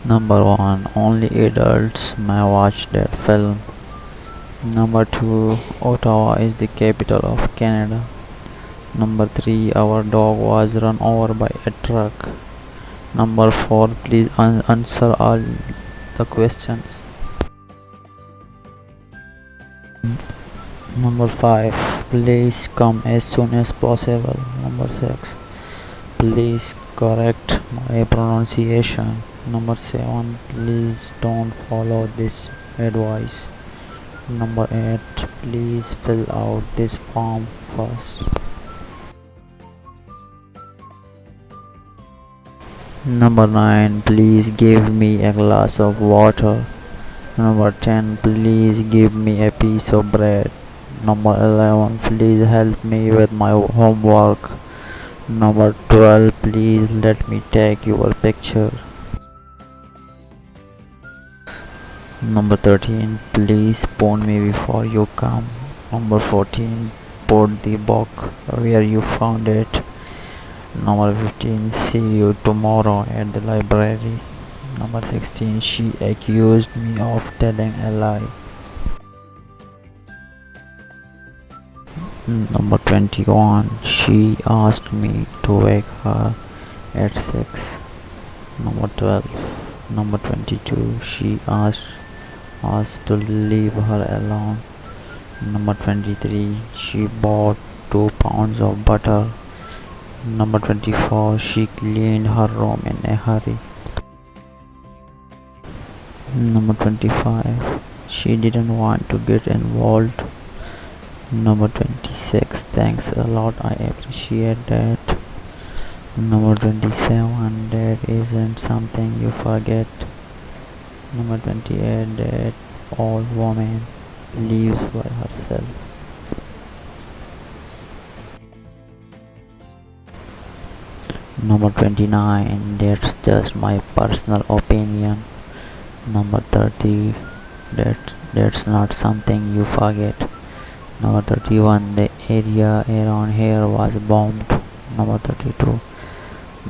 Number 1. Only adults may watch that film. Number 2. Ottawa is the capital of Canada. Number 3. Our dog was run over by a truck. Number 4. Please answer all the questions. Number 5. Please come as soon as possible. Number 6. Please correct my pronunciation. Number 7. Please don't follow this advice. Number 8. Please fill out this form first. Number 9. Please give me a glass of water. Number 10. Please give me a piece of bread. Number 11. Please help me with my homework. Number 12. Please let me take your picture. Number 13. Please phone me before you come. Number 14. Put the book where you found it. Number 15. See you tomorrow at the library. Number 16. She accused me of telling a lie. Number 21. She asked me to wake her at 6. Number 12. Number 22. She asked us to leave her alone. Number 23. She bought 2 pounds of butter. Number 24. She cleaned her room in a hurry. Number 25. She didn't want to get involved. Number 26. Thanks a lot, I appreciate that. Number 27. That isn't something you forget. Number 28. That old woman lives by herself. Number 29. That's just my personal opinion. Number 30. That's not something you forget. Number 31. The area around here was bombed. Number 32.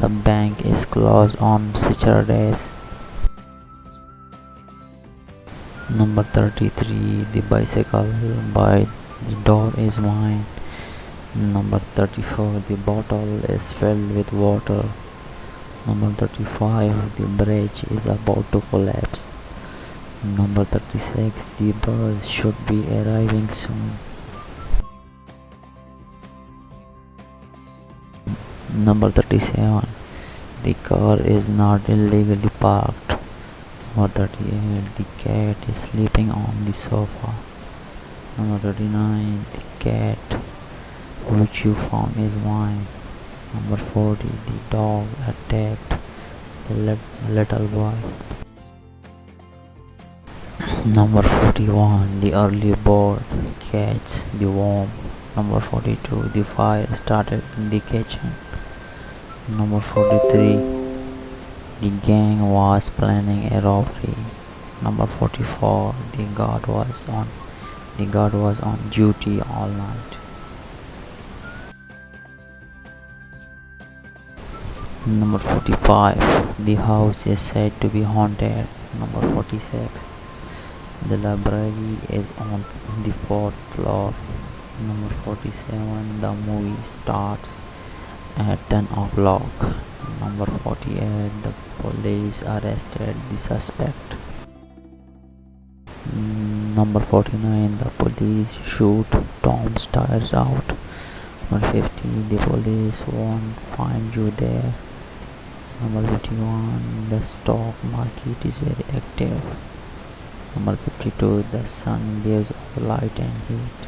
The bank is closed on Saturdays. Number 33. The bicycle by the door is mine. Number 34. The bottle is filled with water. Number 35. The bridge is about to collapse. Number 36. The bus should be arriving soon. Number 37. The car is not illegally parked. Number 38. The cat is sleeping on the sofa. Number 39. The cat which you found is mine. Number 40. The dog attacked the little boy. Number 41. The early bird catches the worm. Number 42. The fire started in the kitchen. Number 43. The gang was planning a robbery. Number 44. The guard was on duty all night. Number 45. The house is said to be haunted. Number 46. The library is on the 4th floor. Number 47. The movie starts at 10 o'clock. Number 48. The police arrested the suspect. Number 49. The police shoot Tom's tires out. Number 50. The police won't find you there. Number 51. The stock market is very active. Number 52. The sun gives us light and heat.